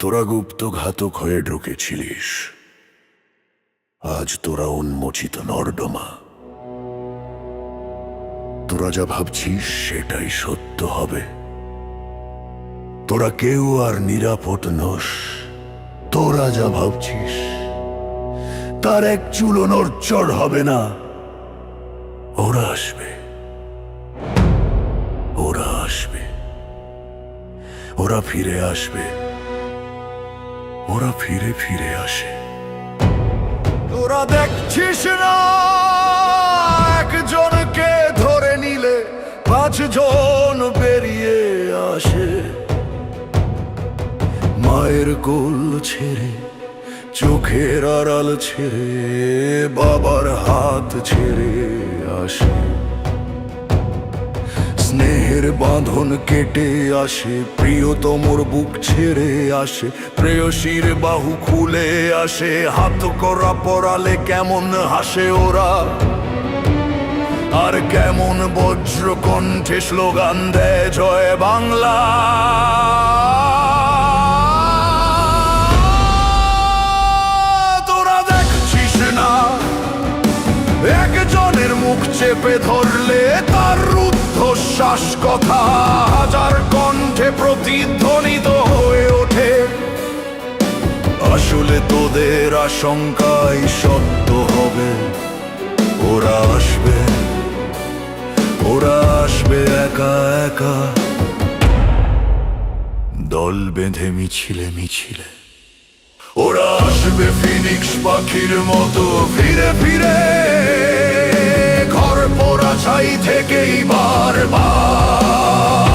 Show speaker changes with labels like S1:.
S1: তোরা গুপ্ত ঘাতক হয়ে ঢুকেছিলিস, আজ তোরা উন্মোচিত নর্দমা। তোরা যা ভাবছিস সেটাই সত্য হবে। তোরা কেউ আর নিরাপদ নোস। তোরা যা ভাবছিস তার এক চুলো নড়চড় হবে না। ওরা আসবে, ওরা আসবে, ওরা ফিরে আসবে, ওরা ফিরে ফিরে আসে। তোরা দেখছিস না একজনকে ধরে নিলে 5 জন বেরিয়ে আসে। মায়ের কোল ছেড়ে, চোখের আড়াল ছেড়ে, বাবার হাত ছেড়ে আসে। স্নেহের বাঁধন কেটে আসে, প্রিয়তমর বুক ছেড়ে আসে, প্রেয়সীর বাহু খুলে আসে। হাত করা পরালে কেমন হাসে ওরা, আর কেমন বজ্র কণ্ঠে স্লোগান দেয় জয় বাংলা। তোরা দেখছিস না একজনের মুখ চেপে ধরলে তার রুদ্ধশ্বাস কথা হাজার কণ্ঠে প্রতিধ্বনিত হয়ে ওঠে। আসলে তোদের আশঙ্কাই সত্য হবে। ওরা আসবে, ওরা আসবে একা একা, দল বেঁধে মিছিলে মিছিলে। ওরা আসবে ফিনিক্স পাখির মতো ফিরে ফিরে, ঘর পোড়া ছাই থেকেই বারবার।